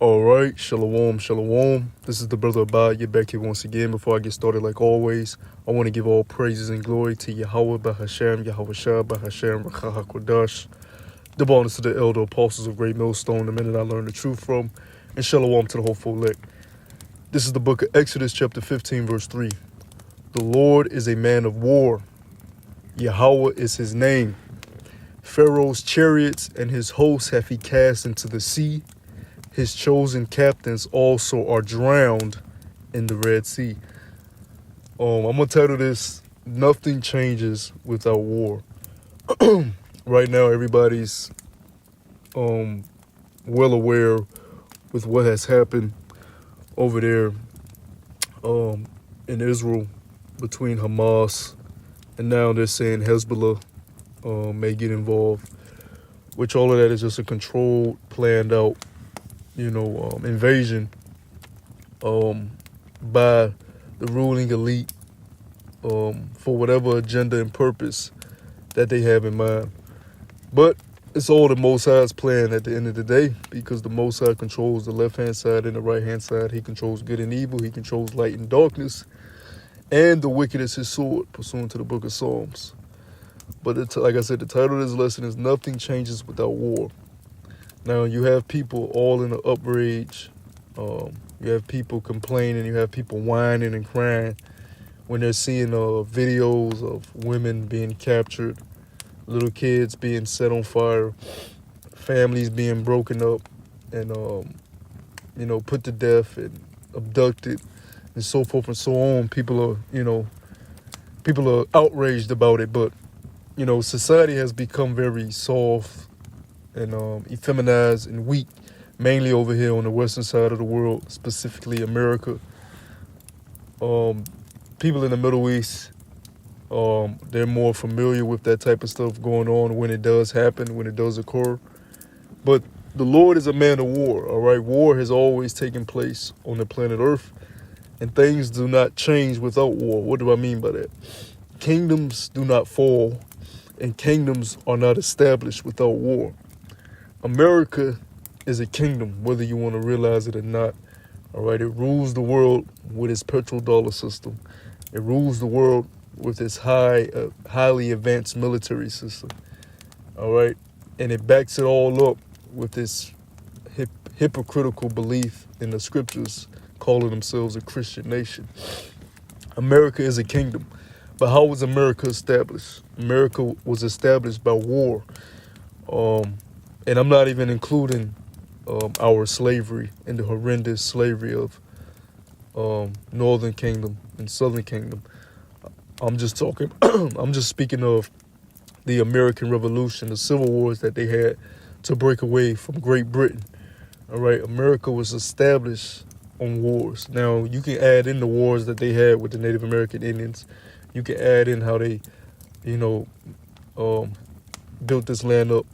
All right, shalom, shalom. This is the brother Abad. You're back here once again. Before I get started, like always, I want to give all praises and glory to Yahweh Bahashem, Yahweh Shah Bahashem, Rachaha Kodash. The bonus to the elder apostles of Great Millstone, the men that I learned the truth from, and shalom to the hopeful elect. This is the book of Exodus, chapter 15, verse 3. The Lord is a man of war. Yahweh is his name. Pharaoh's chariots and his hosts hath he cast into the sea. His chosen captains also are drowned in the Red Sea. I'm going to title this, Nothing Changes Without War. Right now, everybody's well aware with what has happened over there in Israel between Hamas and now they're saying Hezbollah may get involved, which all of that is just a controlled, planned out invasion by the ruling elite for whatever agenda and purpose that they have in mind. But it's all the Most High's plan at the end of the day, because the Most High controls the left-hand side and the right-hand side. He controls good and evil. He controls light and darkness. And the wicked is his sword, pursuant to the book of Psalms. But like I said, the title of this lesson is Nothing Changes Without War. Now, you have people all in an uprage. You have people complaining. You have people whining and crying when they're seeing videos of women being captured, little kids being set on fire, families being broken up and, put to death and abducted and so forth and so on. People are outraged about it, but, society has become very soft and effeminized and weak, mainly over here on the western side of the world, specifically America. People in the Middle East, they're more familiar with that type of stuff going on when it does happen, when it does occur. But the Lord is a man of war, all right? War has always taken place on the planet Earth, and things do not change without war. What do I mean by that? Kingdoms do not fall, and kingdoms are not established without war. America is a kingdom, whether you want to realize it or not. All right, it rules the world with its petrodollar system. It rules the world with its highly advanced military system. All right, and it backs it all up with this hypocritical belief in the scriptures, calling themselves a Christian nation. America is a kingdom. But how was America established? America was established by war. And I'm not even including our slavery and the horrendous slavery of Northern Kingdom and Southern Kingdom. I'm just speaking of the American Revolution, the civil wars that they had to break away from Great Britain. All right, America was established on wars. Now, you can add in the wars that they had with the Native American Indians. You can add in how they, built this land up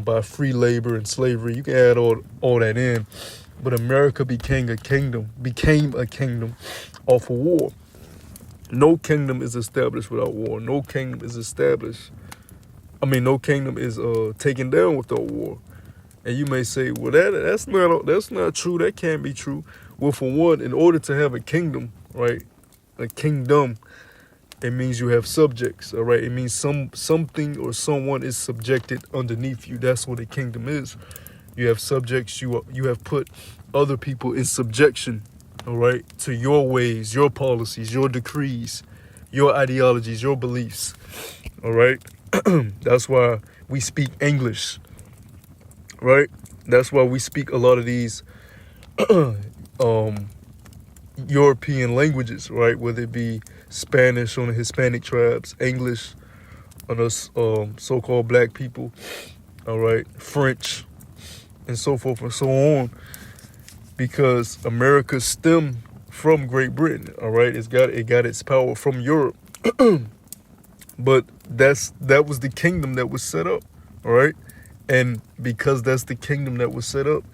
by free labor and slavery. You can add all that in. But America became a kingdom off of war. No kingdom is established without war. No kingdom is taken down without war. And you may say, well, that's not true. That can't be true. Well, for one, in order to have a kingdom, right, a kingdom, it means you have subjects, all right? It means something or someone is subjected underneath you. That's what a kingdom is. You have subjects. You have put other people in subjection, all right, to your ways, your policies, your decrees, your ideologies, your beliefs, all right? That's why we speak English, right? That's why we speak a lot of these European languages, right? Whether it be Spanish on the Hispanic tribes, English on us so-called black people, all right, French, and so forth and so on, because America stemmed from Great Britain, all right? It got its power from Europe, but that was the kingdom that was set up, all right? And because that's the kingdom that was set up,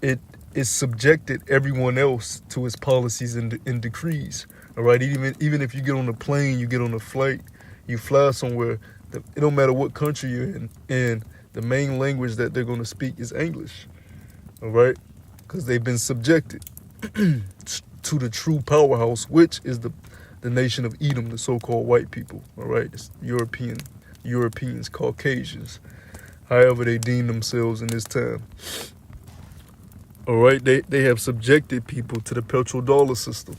it subjected everyone else to its policies and decrees. All right, even if you get on a plane, you get on a flight, you fly somewhere, it don't matter what country you're in, and the main language that they're going to speak is English. all right? Because they've been subjected to the true powerhouse, which is the nation of Edom, the so-called white people, all right? It's Europeans, Caucasians, however they deem themselves in this time. All right, they have subjected people to the petrodollar system.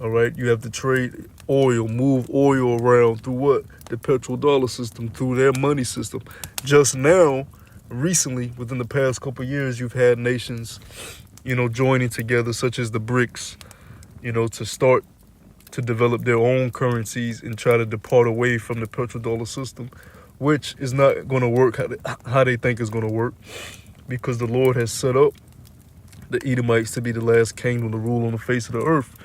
All right, you have to trade oil, move oil around through what? The petrodollar system, through their money system. Just now, recently, within the past couple of years, you've had nations, joining together, such as the BRICS, to start to develop their own currencies and try to depart away from the petrodollar system, which is not going to work how they think it's going to work, because the Lord has set up the Edomites to be the last kingdom to rule on the face of the earth.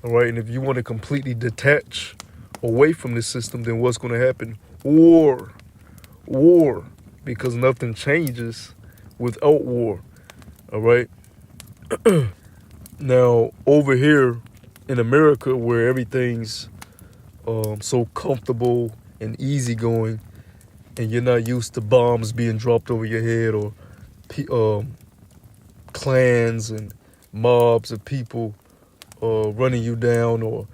All right, and if you want to completely detach away from this system, then what's going to happen? War, because nothing changes without war. All right. Now, over here in America, where everything's so comfortable and easygoing, and you're not used to bombs being dropped over your head, or clans and mobs of people running you down, or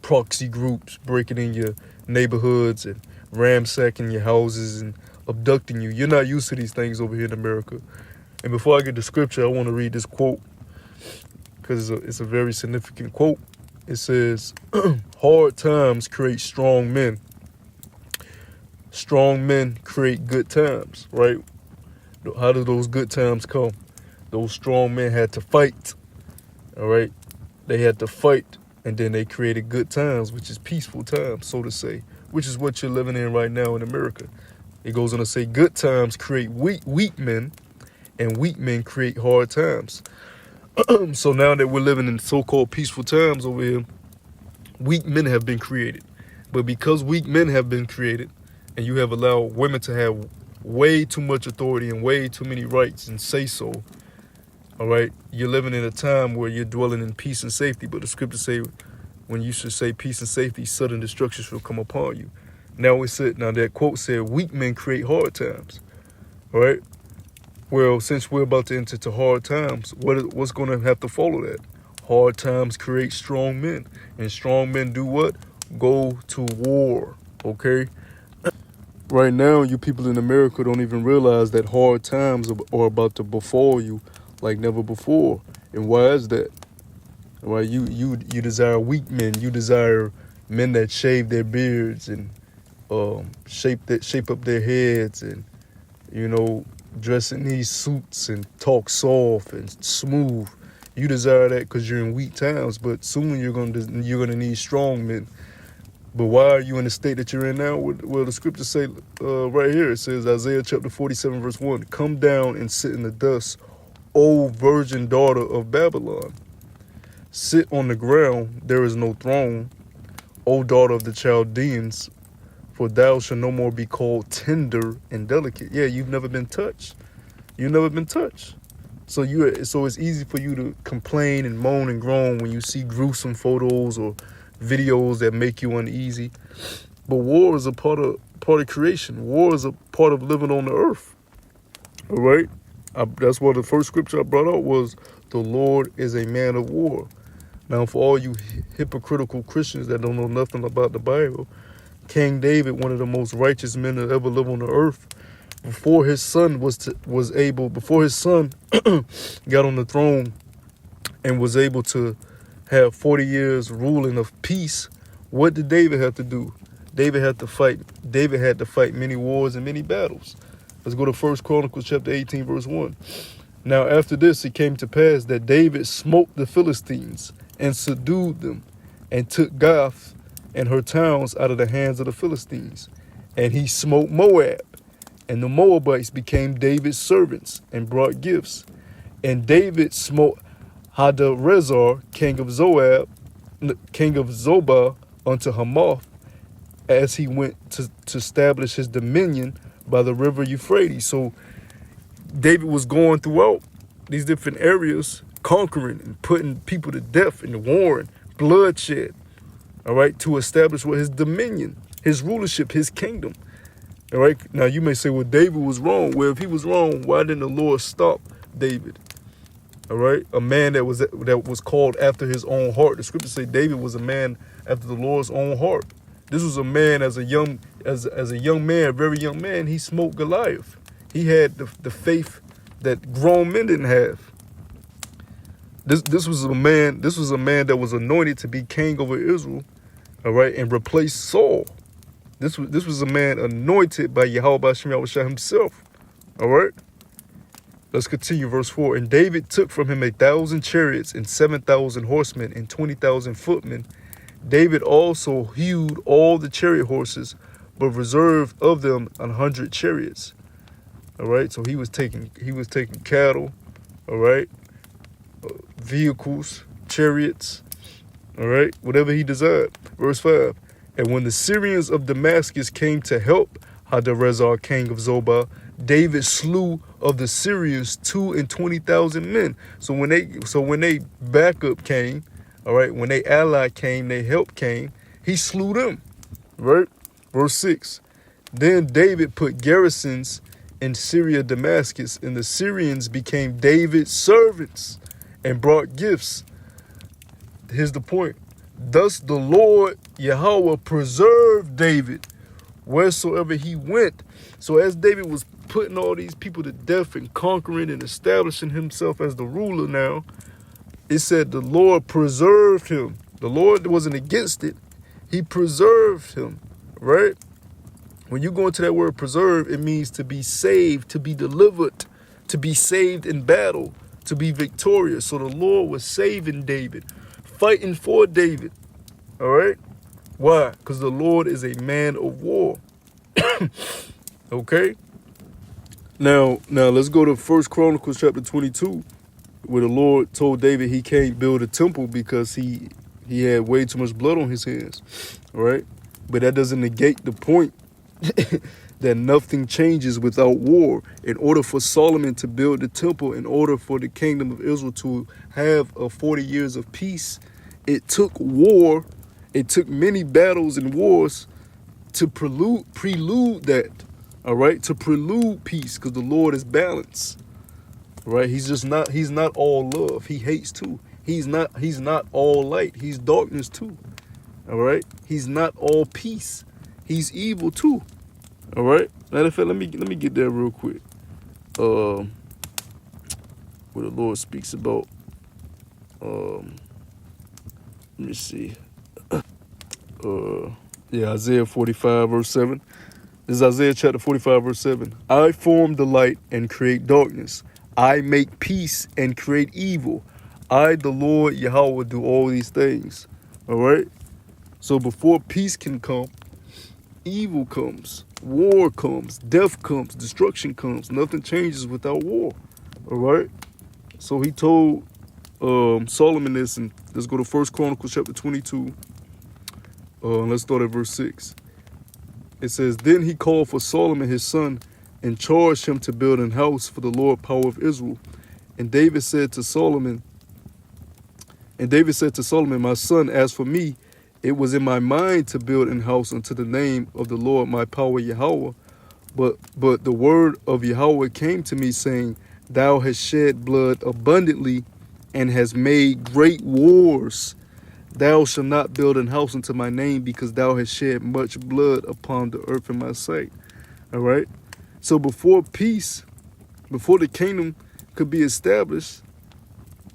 proxy groups breaking in your neighborhoods and ransacking your houses and abducting you. You're not used to these things over here in America. And before I get to scripture, I want to read this quote, because it's a very significant quote. It says, hard times create strong men. Strong men create good times, right? How do those good times come? Those strong men had to fight, all right? They had to fight, and then they created good times, which is peaceful times, so to say, which is what you're living in right now in America. It goes on to say, good times create weak men, and weak men create hard times. So now that we're living in so-called peaceful times over here, weak men have been created. But because weak men have been created, and you have allowed women to have way too much authority and way too many rights and say so, all right, you're living in a time where you're dwelling in peace and safety. But the scriptures say, when you should say peace and safety, sudden destruction shall come upon you. Now that quote said, weak men create hard times. All right. Well, since we're about to enter into hard times, what's going to have to follow that? Hard times create strong men. And strong men do what? Go to war. Okay. Right now, you people in America don't even realize that hard times are about to befall you like never before. And why is that? Right? You desire weak men. You desire men that shave their beards and shape up their heads, and dress in these suits and talk soft and smooth. You desire that because you're in weak times, but soon you're gonna need strong men. But why are you in the state that you're in now? Well, the scriptures say right here, it says, Isaiah chapter 47, verse 1, come down and sit in the dust, O virgin daughter of Babylon. Sit on the ground, there is no throne, O daughter of the Chaldeans, for thou shalt no more be called tender and delicate. Yeah, you've never been touched. You've never been touched. So it's easy for you to complain and moan and groan when you see gruesome photos or videos that make you uneasy. But war is a part of creation. War is a part of living on the earth. All right? That's why the first scripture I brought out was, the Lord is a man of war. Now, for all you hypocritical Christians that don't know nothing about the Bible, King David, one of the most righteous men that ever lived on the earth, before his son before his son got on the throne and was able to have 40 years ruling of peace, what did David have to do? David had to fight many wars and many battles. Let's go to 1 Chronicles chapter 18, verse 1. Now after this it came to pass that David smote the Philistines and subdued them, and took Gath and her towns out of the hands of the Philistines. And he smote Moab, and the Moabites became David's servants and brought gifts. And David smote Hadarezer, king of Zobah, unto Hamath, as he went to establish his dominion by the river Euphrates. So David was going throughout these different areas, conquering and putting people to death and warring, bloodshed, all right, to establish his dominion, his rulership, his kingdom. All right. Now you may say, well, David was wrong. Well, if he was wrong, why didn't the Lord stop David? All right. A man that was called after his own heart. The scriptures say David was a man after the Lord's own heart. This was a man as a young man, a very young man, he smote Goliath. He had the faith that grown men didn't have. This was a man that was anointed to be king over Israel, all right, and replace Saul. This was a man anointed by Yahweh B'Shem Yahushua himself. All right. Let's continue, verse 4. And David took from him 1,000 chariots and 7,000 horsemen and 20,000 footmen. David also hewed all the chariot horses, but reserved of them 100 chariots. All right. So he was taking cattle, all right, vehicles, chariots, all right, whatever he desired. Verse 5. And when the Syrians of Damascus came to help Hadarezer, king of Zobah, David slew of the Syrians 22,000 men. So when they backup came, all right, when they ally came, they help came, he slew them. Right? Verse 6. Then David put garrisons in Syria, Damascus, and the Syrians became David's servants and brought gifts. Here's the point. Thus the Lord Yahweh preserved David wheresoever he went. So as David was putting all these people to death and conquering and establishing himself as the ruler now, it said the Lord preserved him. The Lord wasn't against it. He preserved him, right? When you go into that word preserve, it means to be saved, to be delivered, to be saved in battle, to be victorious. So the Lord was saving David, fighting for David. All right. Why? Because the Lord is a man of war. Okay. Now let's go to 1 Chronicles chapter 22, where the Lord told David he can't build a temple because he had way too much blood on his hands. All right. But that doesn't negate the point that nothing changes without war. In order for Solomon to build the temple, in order for the kingdom of Israel to have 40 years of peace, it took war. It took many battles and wars to prelude that. All right, to prelude peace, because the Lord is balance. Right? He's not all love. He hates too. He's not all light. He's darkness too. All right? He's not all peace. He's evil too. All right? Matter of fact, let me get there real quick. Where the Lord speaks about let me see. Isaiah 45 verse 7. This is Isaiah chapter 45 verse 7. I form the light and create darkness. I make peace and create evil. I, the Lord Yahweh, do all these things. All right? So before peace can come, evil comes, war comes, death comes, destruction comes. Nothing changes without war. All right? So he told Solomon this, and let's go to 1 Chronicles chapter 22. Let's start at verse 6. It says, Then he called for Solomon his son and charged him to build an house for the Lord power of Israel. And David said to Solomon, My son, as for me, it was in my mind to build an house unto the name of the Lord my power Yahweh. But the word of Yahweh came to me, saying, Thou hast shed blood abundantly and hast made great wars. Thou shalt not build an house unto my name, because thou hast shed much blood upon the earth in my sight. All right. So before peace, before the kingdom could be established,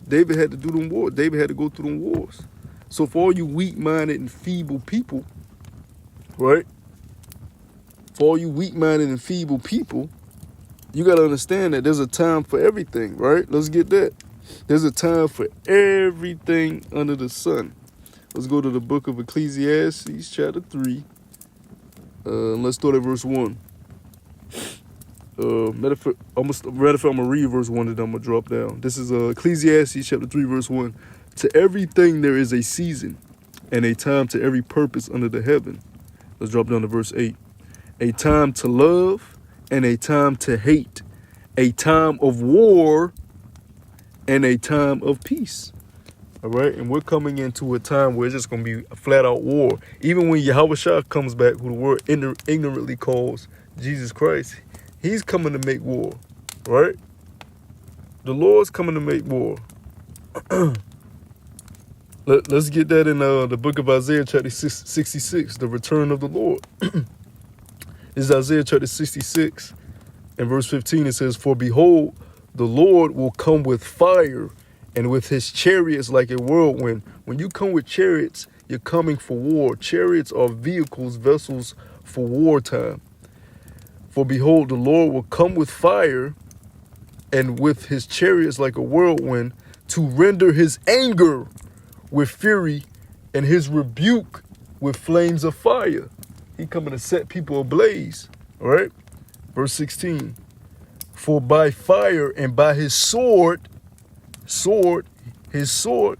David had to do them wars. David had to go through them wars. So for all you weak-minded and feeble people, right? For all you weak-minded and feeble people, you got to understand that there's a time for everything, right? Let's get that. There's a time for everything under the sun. Let's go to the book of Ecclesiastes, chapter 3. Let's start at verse 1. Matter of fact, I'm going to read verse 1 and then I'm going to drop down. This is Ecclesiastes, chapter 3, verse 1. To everything there is a season, and a time to every purpose under the heaven. Let's drop down to verse 8. A time to love and a time to hate. A time of war and a time of peace. All right, and we're coming into a time where it's just going to be a flat-out war. Even when Yahweh Shah comes back, who the world ignorantly calls Jesus Christ, he's coming to make war, right? The Lord's coming to make war. Let's get that in the book of Isaiah chapter 66, the return of the Lord. This is Isaiah chapter 66 and verse 15. It says, "For behold, the Lord will come with fire, and with his chariots like a whirlwind." When you come with chariots, you're coming for war. Chariots are vehicles, vessels for wartime. "For behold, the Lord will come with fire, and with his chariots like a whirlwind, to render his anger with fury and his rebuke with flames of fire." He coming to set people ablaze. All right. Verse 16. "For by fire and by his his sword,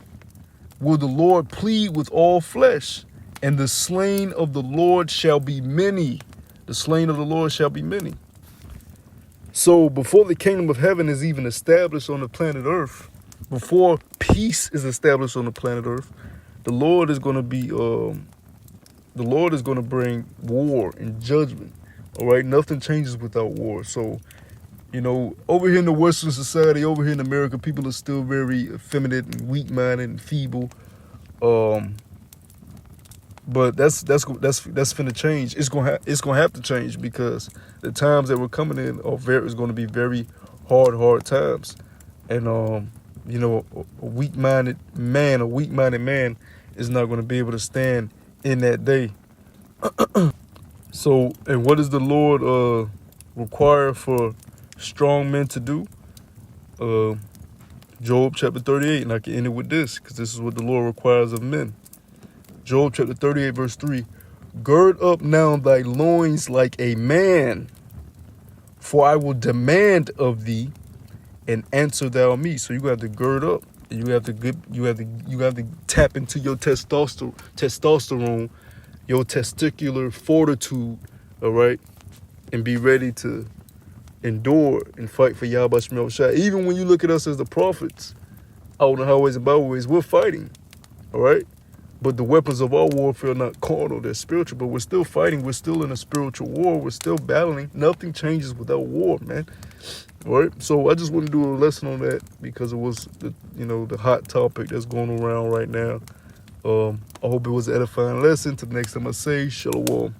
will the Lord plead with all flesh, and the slain of the Lord shall be many." The slain of the Lord shall be many. So before the kingdom of heaven is even established on the planet Earth, before peace is established on the planet Earth, the Lord is going to bring war and judgment. All right, nothing changes without war. So, over here in the Western society, over here in America, people are still very effeminate and weak-minded and feeble. But that's finna change. It's gonna have to change, because the times that we're coming in is going to be very hard times. And a weak-minded man is not going to be able to stand in that day. So, and what does the Lord require for strong men to do? Job chapter 38, and I can end it with this, because this is what the Lord requires of men. Job chapter 38, verse 3. "Gird up now thy loins like a man, for I will demand of thee, and answer thou me." So you have to gird up. You have to tap into your testosterone, your testicular fortitude, all right, and be ready to endure and fight for Yahweh Shemel Shai. Even when you look at us as the prophets out in the highways and byways, we're fighting, all right? But the weapons of our warfare are not carnal, they're spiritual. But we're still fighting. We're still in a spiritual war. We're still battling. Nothing changes without war, man. All right? So I just want to do a lesson on that, because it was, the hot topic that's going around right now. I hope it was an edifying lesson. Till the next time I say, shalom.